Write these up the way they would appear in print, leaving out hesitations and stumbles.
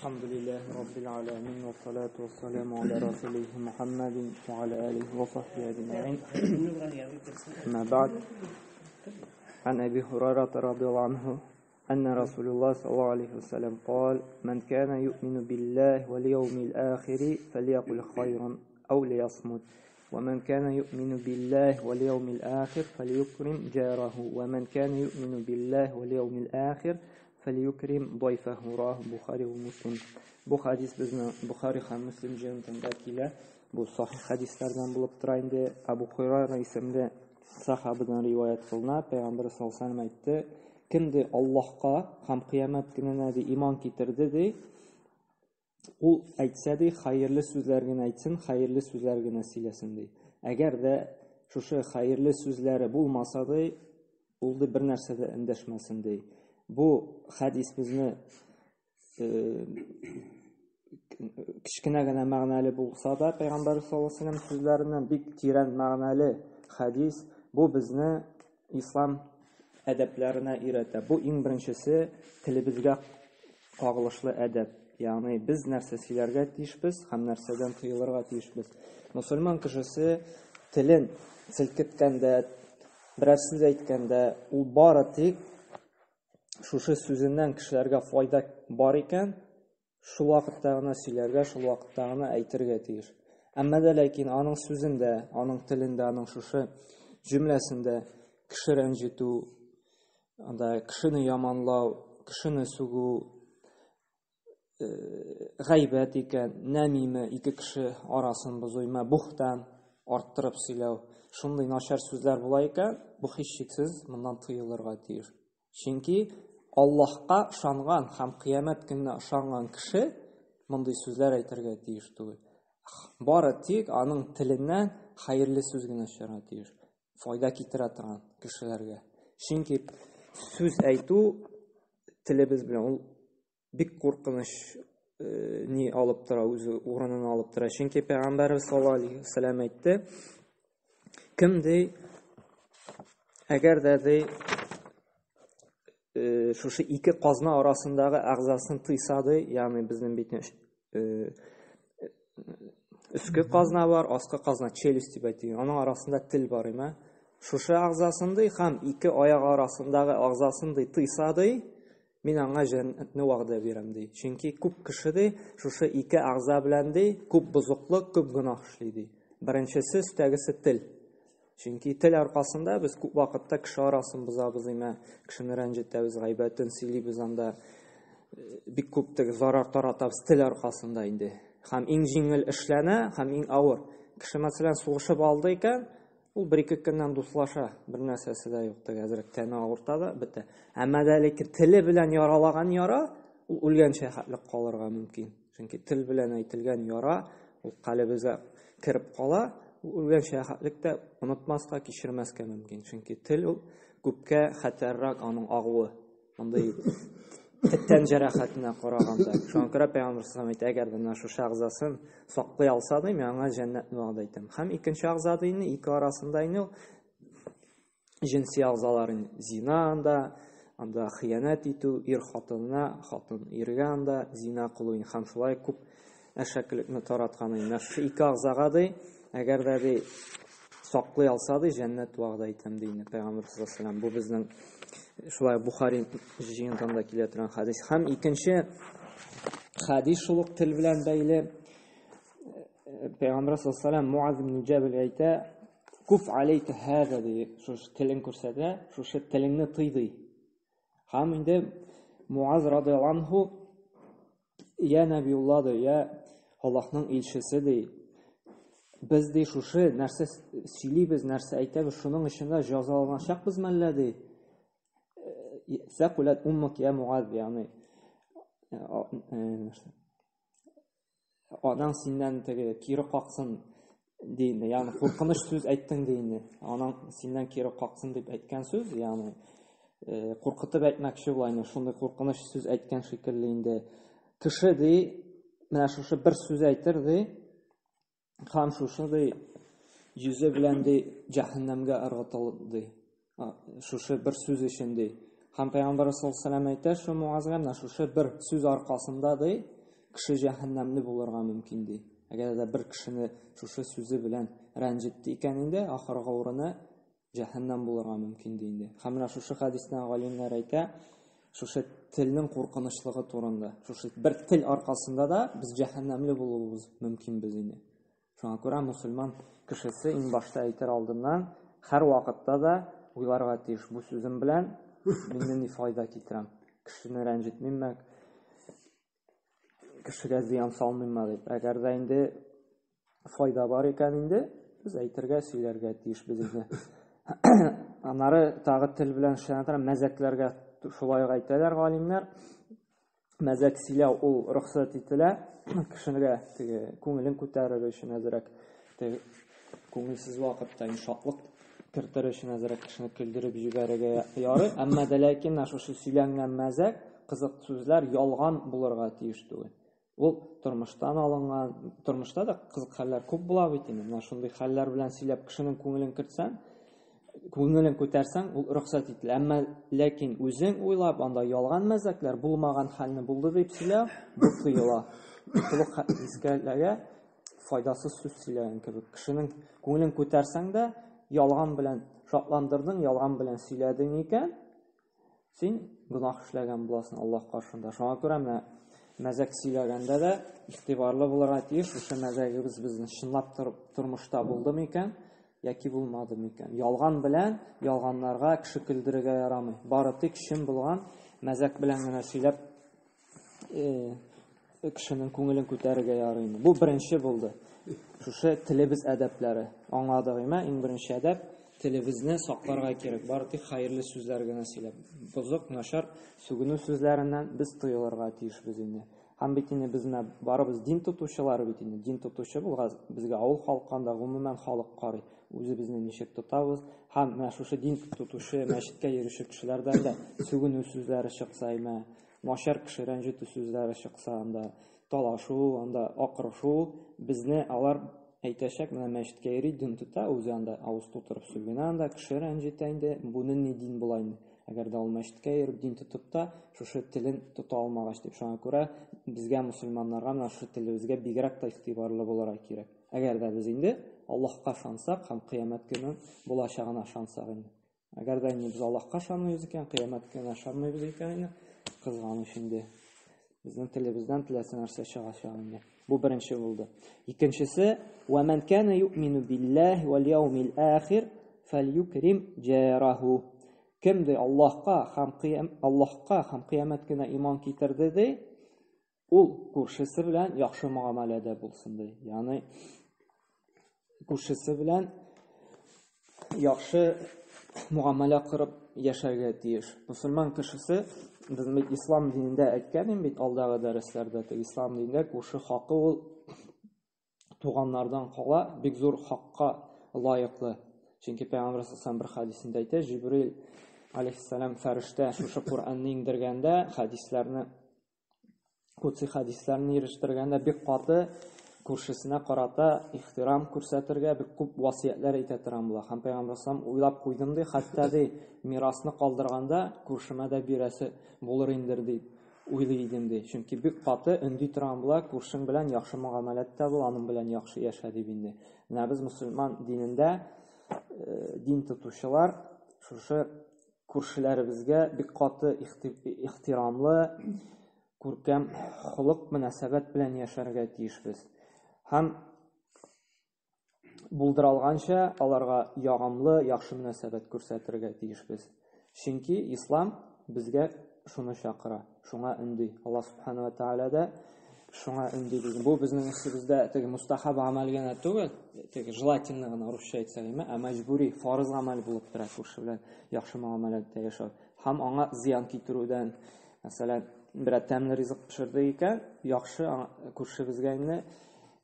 Elhamdülillahi Rabbil alemin ve salatu ve selamu ala Resulih Muhammedin ve ala alihi ve sahbihi ecma'in. Ama ba'd. An Ebi Hureyre radıyallahu anhu enne Resulullah sallallahu aleyhi ve sellem قال من كان يؤمن بالله واليوم الآخر فليقل خيرا أو ليصمت ومن كان يؤمن بالله واليوم الآخر فليكرم جاره ومن كان يؤمن بالله واليوم الآخر فليكرم ضيفه رواه Buxari ve Müslim. Bu hadis bizning Buxari ham Müslim jamiatida kelgan. Bu sahih hadislardan bo'lib turadi. Abu Hurayra ismli sahobadan rivoyat qilinadi. Payg'ambar sollallohu alayhi vasallam aytdi: kimdi Allohga ham qiyomat kunina iymon keltirdi, u aytsa-da xayrli so'zlarni aytsin, xayrli so'zlarni silasin deydi. Agarda shu xayrli so'zlari bo'lmasa-da, u bir narsada indashmasin deydi. Bu hadis bizni kichkinagina ma'noli bo'lsa-da, payg'ambar sollallohu alayhi vasallam so'zlaridan bir teran ma'noli hadis. Bu bizni islom adablarini o'rgatadi. Bu eng birinchisi tilimizga qo'g'lishli adab. Ya'ni biz narsa sizlarga tiyishmiz, ham narsadan tiyilirga tiyishmiz. Musulmon kishisi tilin silkitganda, biror so'z aytganda, u boritik shu so'zidan kishilarga foyda bor ekan, shu vaqtdagina sizlarga, shu vaqtdagina aytirga tiyish. Ammada lekin uning so'zida, uning tilida, uning shu jumlasida kishi ranjitu, kishini yomonlov, kishini sugu, g'aybat ekan, namima, ikki kishi orasini buzuyma, buxtan orttirib silav, shunday noshar so'zlar bo'lar ekan, bu hech shaksiz bundan tiyilirga tiyish. Chunki Allohga ishongan, ham qiyomat kunida ishongan kishi bunday so'zlar aytirga tegishdi. Bori tek uning tilidan xayrli so'zga nashara tiyish, foyda keltira turgan kishilarga. Chunki so'z aytu tilimiz bilan bir qo'rqinish ni olib tura, o'zi o'rnini olib tura. Chunki payg'ambarimiz sollallohu alayhi vasallam aytdi: kimdi agarda shu ikki qozna orasidagi a'zosini tiysadi, ya'ni bizning bitin ustki qozna bor, ostki qozna, челюсть deb aytaylik. Uning orasida til bor ema. Shu a'zosini ham ikki oyoq orasidagi a'zosini tiysadi, men anga jannatni va'da beraman. Chunki ko'p kishida shu ikki a'zo bilan ko'p buzuqlik, ko'p gunoh ishlaydi. Birinchisi ustagisi til. Chunki til orqasida biz ko'p vaqtda kishi orasini buzamiz, kishini ranjitamiz, g'aybatdan siliymiz, unda bir ko'pdagi zarar taratamiz til orqasida endi. Ham eng yengil ishlana, ham eng og'ir. Kishi masalan sug'ishib oldi ekan, u bir-ikki kundan do'stlasha, bir narsasida yo'qdi, hazrat tana o'rtada bitta. Ammada lekin tili bilan yaralagan yara u o'lgancha haqliq qolirga mumkin. Chunki til bilan aytilgan yara u qalbimizga kirib qolar. O'lgan shahadlikda unutmasqa, kechirmasqa mumkin. Chunki til ko'pga xatarroq uning og'uvi. Bunday tan jarohatini qaraganda. Shunga ko'ra payg'ambar sollallohu alayhi vasallam agarda shu shag'zasin saqlay olsa-da, menga jannatni va'da aytaman. Ham ikkinchi a'zodini, ikki orasindagi jinsiy a'zolarning zinanda, unda xiyonat etu, xotin erga unda zina qiluvin ham shulay ko'p ashaklikni taratganini. Shu ikki a'zoga agarda saqlay olsa-da jannat va'da aytaman deydi payg'ambar sollallohu alayhi vasallam. Bu bizning shulay Buxoriy jamiatida kelgan hadis. Ham ikkinchi hadis shuluq til bilan bog'liq. Payg'ambar sollallohu alayhi vasallam Muaz ibn Jabal ayta: "Kuf alayka hada" deydi. Shu tilin ko'rsatsa, shu tilingni tiydi. Ham endi Muaz radhiyallohu anhu: "Ya Nabiyulloh, ya Allohning elchisi" deydi. Biz shu narsa siyliymiz, narsa aytamiz, shuning ichida jazolanashaqmiz malladi. Saqulat ummuk ya Muaz, ya'ni onang sendan kiri qoqsin deydi. Ya'ni qo'rqinish so'z aytding deydi. Onang sendan kiri qoqsin deb aytgan so'z, ya'ni qo'rqitib aytmoqchi bo'ladi. Shunday qo'rqinish so'z aytgan shekilli endi kishi mana shu bir so'z aytirdi, ham shunday yuzi bilan jahannamga irg'itildi. Shu bir so'z ishindi. Ham payg'ambar sollallohu alayhi vasallam aytdi, shu Muazga shu bir so'z orqasida кеше җәһәннәмле булырга мөмкин ди. Әгәр дә бер кешене шушы сүзе белән рәнҗетте икән инде, ахырга урыны җәһәннәм булырга мөмкин ди инде. Һәм менә шушы хәдистән галимнәр әйтә, шушы телнең куркынычлыгы турында. Шушы бер тел аркасында да без җәһәннәмле булуыбыз мөмкин без инде. Шуңа күрә мусульман кешесе иң башта әйтер алдыннан һәр вакытта да уйларга тиеш. Бу сүзем белән мин ни файда китерәм? Кешене рәнҗетмим, кешегә зыян салмыйм дип. Әгәр дә инде файда бар икән инде, без әйтергә, сөйләргә тиеш без инде. Аннары тагы тел белән эшләнә мәзәкләргә шулай әйтәләр галимнәр. Мәзәк сөйләү ул рөхсәт ителә. Кешегә күңелен күтәрер өчен әзрәк, күңелсез вакытта шатлык кертер өчен әзрәк кешене көлдереп җибәрергә ярый. Әмма дә ләкин шушы сөйләнгән мәзәк, кызык сүзләр ялган булырга тиеш түгел. Ул тормыштан алынган, тормышта да кызык хәлләр күп була бит инде. Менә шундый хәлләр белән сөйләп кешенең күңелен кертсәң, күңелен күтәрсәң, ул рөхсәт ителә. Әмма ләкин үзең уйлап анда ялган мәзәкләр булмаган хәлне булды дип сөйләп, бу тыела. Тулык искәләргә файдасыз сүз сөйләгән кебек. Кешенең күңелен күтәрсәң дә ялган белән шатландырдың, ялган белән сөйләдең икән, син гынаһ эшләгән буласың Аллаһ каршында. Шуңа күрә менә мәзәк сөйләгәндә дә игътибарлы булырга тиеш. Шушы мәзәгебез безнең чынлап тормышта булдымы икән, яки булмадымы икән. Ялган белән ялганнарга кеше көлдерергә ярамый. Бары тик чын булган мәзәк белән генә сөйләп кешенең күңелен күтәрергә ярый. Бу беренче булды. Шушы телебез әдәпләре. Аңладыгымы? Иң беренче әдәп телебезне сакларга кирәк. Бары тик хәерле сүзләр генә сөйләп. Бозык, начар сүгенү сүзләреннән без тыелырга тиешбез инде. Һәм бит инде безне барыбыз дин тотучылар бит инде. Дин тотучы булган безгә авыл халкында гомумән халык карый. Үзебезне ничек тотабыз? Һәм менә шушы дин тотучы, мәчеткә йөрүче кешеләрдән дә сүгенү сүзләре чыкса, начар кеше рәнҗетү сүзләре чыкса, анда талашу, анда акырышу, безне алар әйтәчәк, менә мәчеткә йөри, дин тота, үзе анда авыз тутырып сөйләнә, анда кеше рәнҗетә инде, буны ни дин була инде? Әгәр дә ул мәчеткә йөреп дин тотып та, шушы телен тота алмагач дип, шуңа күрә безгә мусульманнарга менә шушы телебезгә бигрәк тә игътибарлы булырга кирәк. Әгәр дә без инде Аллаһка ышансак һәм кыямәт көнен булачагына ышансак инде. Әгәр дә без Аллаһка ышанмыйбыз икән, кыямәт көненә ышанмыйбыз икән, кызганыч инде. Безнең телебездән теләсә нәрсә чыгачак инде. Бу беренче булды. Икенчесе, "Ва ман кана ю'мину биллаһи вал яумил ахир фальюкрим джараху." Кемде Аллаһка һәм кыямәт көненә иман китерде ди, ул күршесе белән яхшы муамаләдә булсын ди. Ягъни күршесе белән яхшы муамалә кырып яшәргә тиеш. Мусульман кешесе безнең ислам динендә әйткән бит алдагы дәресләрдә, ислам динендә күрше хакы ул туганнардан кала бик зур хакка лаеклы. Чөнки Пәйгамбер саллаллаһу бер хадисендә әйтә, Җибрил алейһиссалам фәрештә шушы Куранны иңдергәндә, хадисләрне, кутси хадисләрне ирештергәндә бик каты күршесенә карата ихтирам күрсәтергә бик күп васыятлар әйтә торган була. Һәм Пәйгамбер саллаллаһу уйлап куйдым ди, хәтта ди мирасны калдырганда күршемә дә бирәсе булыр индер ди, уйлый идем ди. Чөнки бик каты өнди торган була, күршең белән яхшы муамаләттә бул, аның белән яхшы яшә дип инде. Менә без мусульман динендә дин тотучылар шушы күршеләребезгә бик каты ихтирамлы, күркәм холык мөнәсәбәт белән яшәргә тиешбез. Һәм булдыралганча аларга ягымлы, яхшы мөнәсәбәт күрсәтергә тиешбез. Чөнки ислам безгә шуны чакыра, шуңа өнди. Аллаһ субхана ва тааля да шуңа өнди диген. Бу безнең исебездә теге мустахаб амал генә түгел, теге желательно гына русча әйтсәк, мәҗбүри, фарыз амал булып тора күрше белән яхшы муамаләттә яшәү. Һәм аңа зыян китерүдән, мәсәлән, бер тәмле ризык пешерде икән, яхшы күршебезгә инде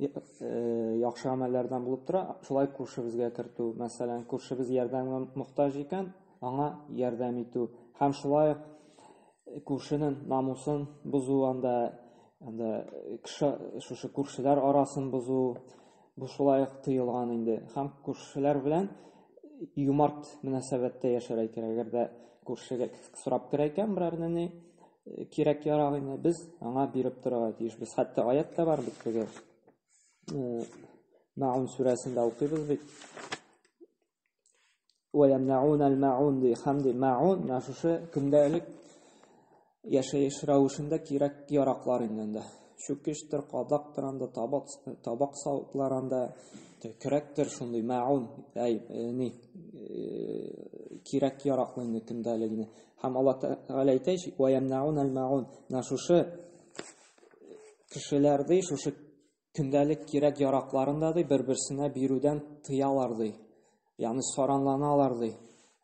яхшы амаллардан булып тора, шулай күршебезгә кертү. Мәсәлән, күршебез ярдәмгә мохтаҗ икән, аңа ярдәм итү. Һәм шулай күршенең намусын бозу, анда шушы күршеләр арасын бозу, бу шулай тыелган инде. Һәм күршеләр белән юмарт мөнәсәбәттә яшәргә кирәк. Әгәр дә күршегә сорап керә икән берәрне, кирәк ярагыны без аңа биреп торырга тиешбез. Хәтта аят та бар бит теге Маун сүрәсендә укыйбыз бит. وَيَمْنَعُونَ الْمَعُونَ ди хәмди маун нашушы көндәлек яшәеш рәвешендә кирәк яраклар инде. Чүкештер, кадактыр анда, табак савытлар анда, кирәктер шундый маун, кирәк яраклы инде көндәлегне. Һәм Аллаһ Тәгалә әйтә: "Ваямнаун аль-маун", нашушы кешеләрдә шушы көндәлек кирәк яракларында да бер-берсенә бирүдән тыялар ди. Ягъни саранланалар ди.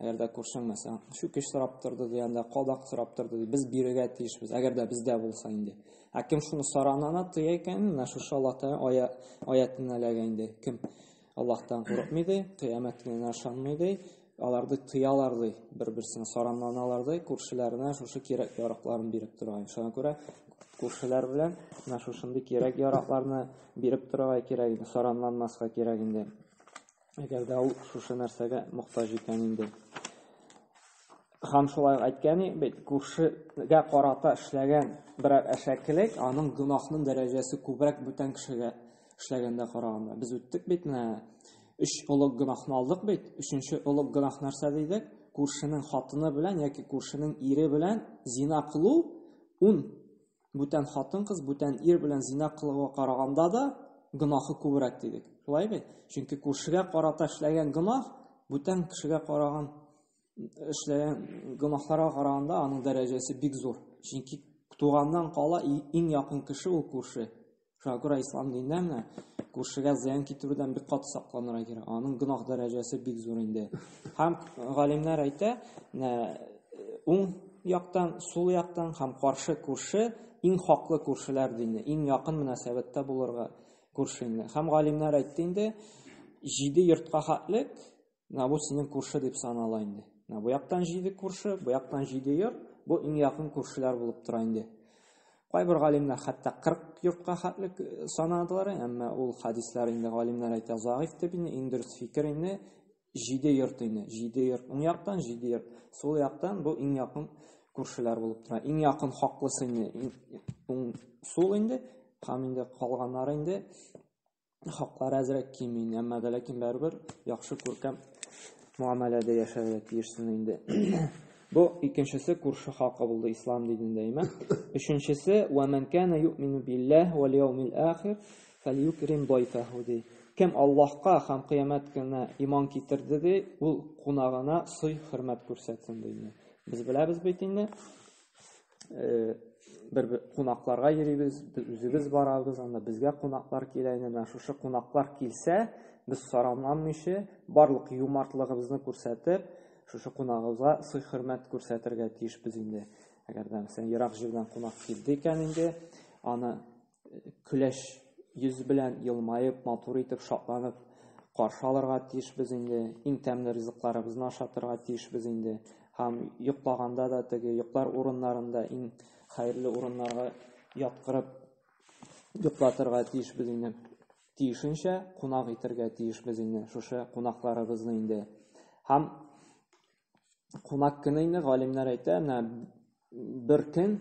Әгәр дә күрсәң мәсәлән, чүкеш сорап торды ди, анда кадак сорап торды ди, без бирергә тиешбез, әгәр дә бездә булса инде. Кем шуны саранлана тыя икән, шушы Аллаһ Тәгалә аятын әләгә инде. Кем Аллаһтан курыкмый ди, кыямәт көненә ышанмый ди, аларды тыялар ди, бер-берсенә саранланалар ди, күршеләренә шушы кирәк яракларын биреп торган. Шуңа күрә күршеләр белән шушындый кирәк яракларны биреп торырга кирәк инде, саранланмаска кирәк инде. Әгәр дә ул шушы нәрсәгә мохтаҗ икән инде. Һәм шулай әйткәни, бит күршегә карата эшләгән берәр әшәкелек, аның гөнаһның дәрәҗәсе күбрәк бүтән кешегә эшләгәндә караганда. Без үттек бит менә 3 улуг гөнаһны алдык бит. 3нче улуг гөнаһ нәрсә дидек? Күршенең хатыны белән яки күршенең ире белән зина кылу, бүтән хатын кыз, бүтән ир белән зина кылуга караганда да гөнаһы күбрәк дидек. Шулай бит? Чөнки күршегә карата эшләгән гөнаһ бүтән кешегә караган эшләгән гөнаһларга караганда аның дәрәҗәсе бик зур. Чөнки туганнан кала иң якын кеше ул күрше. Шуңа күрә ислам динендә менә күршегә зыян китерүдән бик каты сакланырга кирәк. Аның гөнаһ дәрәҗәсе бик зур инде. Һәм галимнәр әйтә, уң яктан, сул яктан һәм каршы күрше иң хаклы күршеләр инде. Иң якын мөнәсәбәттә булырга күрше инде. Һәм галимнәр әйтте инде, 7 йортка хәтлек, бу синең күрше дип санала инде. Бу яктан 7 күрше, бу яктан 7 йорт, бу иң якын күршеләр булып тора инде. Кайбер галимнәр хәтта 40 йортка хәтлек санадылар, әмма ул хадислар инде галимнәр әйтә заиф дип инде, иң дөрес фикер инде 7 йорт инде. 7 йорт уң яктан, 7 йорт сул яктан, бу иң якын күршеләр булып тора. Иң якын хаклысы инде сул инде, һәм инде калганнары инде хаклар әзрәк ким инде, әмма дә ләкин барыбер яхшы күркәм муамәләдә яшәргә тиешсең инде. Бу икенчесе күрше хакы булды ислам динендә. Өченчесе وَمَنْ كَانَ يُؤْمِنُ بِاللَّهِ وَالْيَوْمِ الْآخِرِ فَلْيُكْرِمْ ضَيْفَهُ ди. Кем Аллаһка һәм кыямәт көненә иман китерде ди, ул кунагына сый-хөрмәт күрсәтсен ди. Без беләбез бит инде. Бер кунакларга йөрибез, үзебез барабыз, анда безгә кунаклар килә инде. Шушы кунаклар килсә, без сарамланмыйча, барлык юмартлыгыбызны күрсәтеп, шушы кунагыбызга сый-хөрмәт күрсәтергә тиешбез инде. Әгәр дә сен ерак җирдән кунак килде икән инде, аны көләш йөз белән елмаеп, матур итеп, шатланып каршы алырга тиешбез инде. Иң тәмле ризыкларыбызны ашатырга тиешбез инде. Һәм йоклаганда да теге йоклар урыннарында иң хәерле урыннарга яткырып йоклатырга тиешбез инде. Тиешенчә кунак итәргә тиешбез инде. Шушы кунакларыбызны инде. Һәм кунак көне инде галимнәр әйтә, бер көн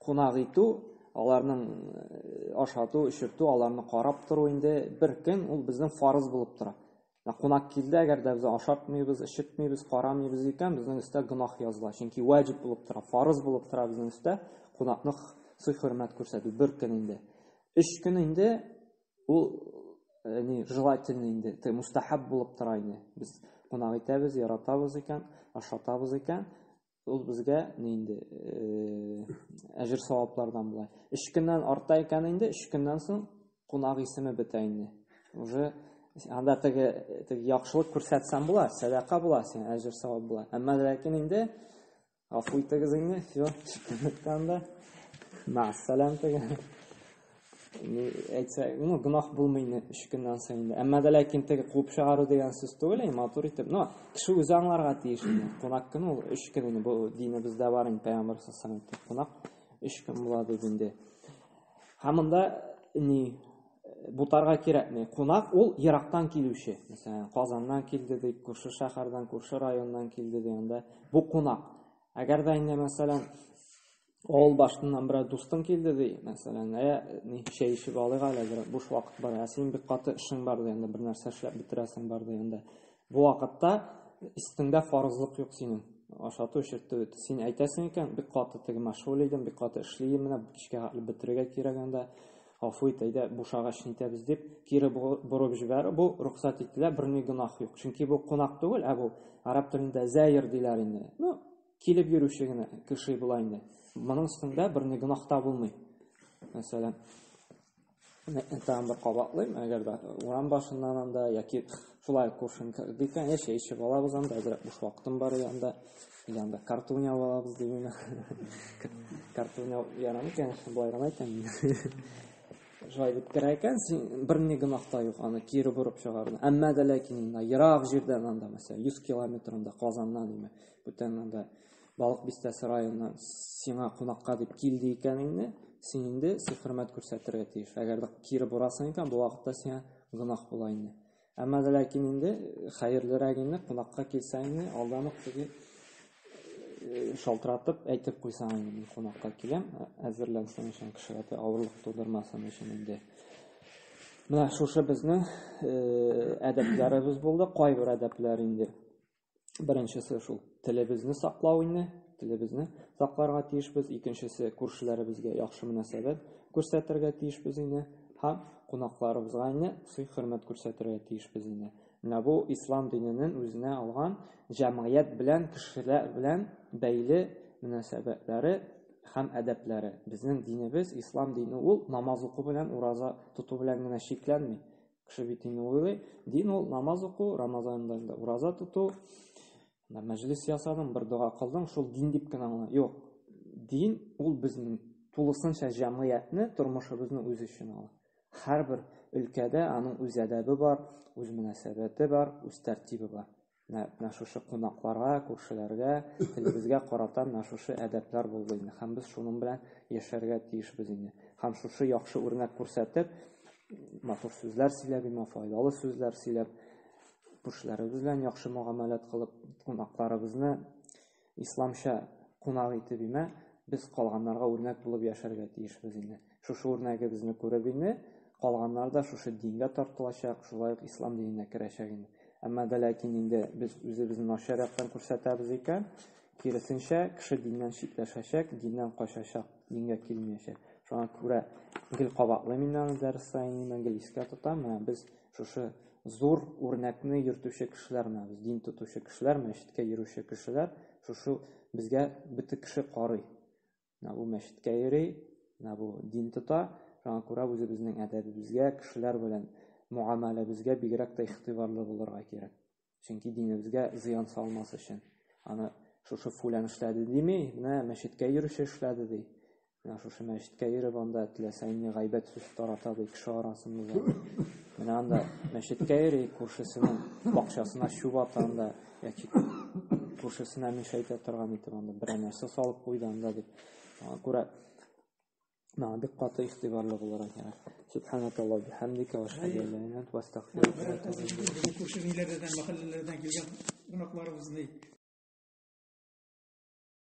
кунак итү, аларның ашату, эчертү, аларны карап тору инде бер көн ул безнең фарыз булып тора. Кунак килде, әгәр дә без ашатмыйбыз, эчертмыйбыз, карамыйбыз икән, безнең өстә гөнаһ языла. Чөнки ваҗиб булып тора, фарыз булып тора безнең өстә кунакны сый-хөрмәт күрсәтү бер көн инде. 3 көн инде ул желательный инде, мустахаб булып тора инде. Без кунак итәбез, яратабыз икән, ашатабыз икән, ул безгә инде әҗр саваплардан булай. 3 көннән арта икән инде, 3 көннән соң кунак исеме бетә инде. Уже анда теге яхшылык күрсәтсәң була, садака була, син әҗр савап була. Әмма ләкин инде афу итегез инде, всё, чыкканда мәссәлам теге. Әйтсә, гөнаһ булмый инде 3 көннән соң инде. Әмма ләкин теге куып чыгару дигән сүз түгел, матур итеп. Кеше үзе аңларга тиеш инде. Кунак көне ул 3 көн инде. Бу динебездә бар инде, Пәйгамбәр саллаллаху алейхи ва саллям. Кунак 3 көн була дип инде. Һәм монда бутарга кирәкми. Кунак ул ерактан килүче. Мәсәлән, Казаннан килде ди, күрше шәһәрдән, күрше районнан килде дигәндә, бу кунак. Әгәр дә инде мәсәлән Ol başından bir dostun keldi dey, mesela ne şey işi balık haladır, boş vakit var, senin bir katı işin var deyende, bir narsa işlep bitiresin var deyende. Bu vakitta üstünde farzlık yok senin. Aşatı öşürttü ötü. Sen aytasın eken, bir katı tegi meşgul edin, bir katı işleyeyim, mine kişke bitirege kiraganda, afu eteyde boş ağaç nitemiz deyip, kiri burup jiberi, bu ruhsat ettiler, birine günah yok. Çünkü bu konak değil, bu Arap dilinde zayir diler indi. No, kilip yürüyüşüne kişi bulayındı. Bunun üstünde birine günah da bulmayı. Mesela tamam bir qabatlıyım, eğer de uran başından da yaki şulay kurşun diyken şey işi balabız anda azırak boş vaktim var yanda kartunya balabız diyeyim. Kartunya yaramıken bayramayken. Şöyle bitireyken birine günah da yok, ana kiri burup çıkardı. Amma da lakin yıraq yerden anda mesela 100 kilometrinde Kazandan diyeyim. Bütün anda Balık Bistesi rayonundan sina qonaqqa deb keldi ekaningni, sen endi hurmat ko'rsatirga tegish. Agar kiri borasang ekan, bu vaqtda sen gunoh bo'layni. Ammo lekin endi xayrliragini qonaqqa kelsangni, aldan o'qiga shaltiratib aytib qo'ysang, men qonaqqa kelam, hozirlansang o'sha kishilarga og'irlik tug'dirmasin o'sha endi. Mana shu bizni adablarimiz bo'ldi, qo'y bir adablar endi. Birinchisi shu tilimizni saqlovni, tilimizni saqlarga tiyishmiz. Ikkinchisi ko'rshilarimizga yaxshi munosabat ko'rsatirga tiyishmiz. Ham qo'noqlarimizga hurmat ko'rsatirga tiyishmiz. Mana bu islom dinining o'zine olgan jamiyat bilan, kishilar bilan bəyli munosabatlari ham adablari. Bizning dinimiz, islom dini ul namoz o'qu bilan, roza tutuv bilan gina cheklanmaydi. Kishi bitini o'ylaydi, din ul namoz o'qu, Ramazonda roza tutuv, majlis yasadım, bir dua qildim, şol din deb gina yo'q. Din ul bizning to'liqsincha jamiyatni, turmushimizni o'zi uchun oladi. Har bir ülkede aning o'z adabi bor, o'z munosabati bor, o'z tartibi bor. Mana shu qo'noqlarga, ko'rshilarga, tilibizga qaratan mana shu adablar bo'ldi. Ham biz shuning bilan yasharga tiyishmiz. Ham shu yaxshi o'rnak ko'rsatib, ma'qul so'zlar silab, foydali so'zlar silab, qo'shlarimiz bilan yaxshi muomalat qilib, qo'noqlarimizni islomcha qo'noq etib, biz qolganlarga o'rnak bo'lib yasharga tiyishmiz. Shu o'rnagi bizni ko'rib, qolganlar da shu dinga tortilashaq, shulay islom dinine kirashaq. Amma lakin endi biz o'zimizni noshariatdan ko'rsatamiz ekan, kirisincha kishi dindan chetlashashaq, dindan qochashaq, dinga kelmayashaq. Shunga ko'ra gil qaboqli mendan darslarni inglizga tutaman. Biz shu zo'r o'rnakni yurituvchi kishilarmiz. Biz din tutuvchi kishilar, masjidga yuruvchi kishilar, shu bizga bitta kishi qori. Bu masjidga yuri, bu din tuta. Shunga ko'ra o'zimizning adabimizga, kishilar bilan muomalabizga begirakda ixtiyorli bo'lishga kerak. Chunki dinimizga ziyon solmas uchun. Ana shu fulan ishladi demay, mana masjidga yurish ishladi dey. Mana shu masjidga yurib onda tilasang g'aybat so'z taratadi kishi orasida. Mana anda masjidga yurib ko'rshisining boqshasini shu vatanda yoki ko'rshisini men shayta turgan etimanda bir narsa solib qo'yganda deb. Ko'ra مع دقة اختبار لغة سبحانك الله بحمدك واشهد ان لا اله الا انت واستغفرك واتوب اليك.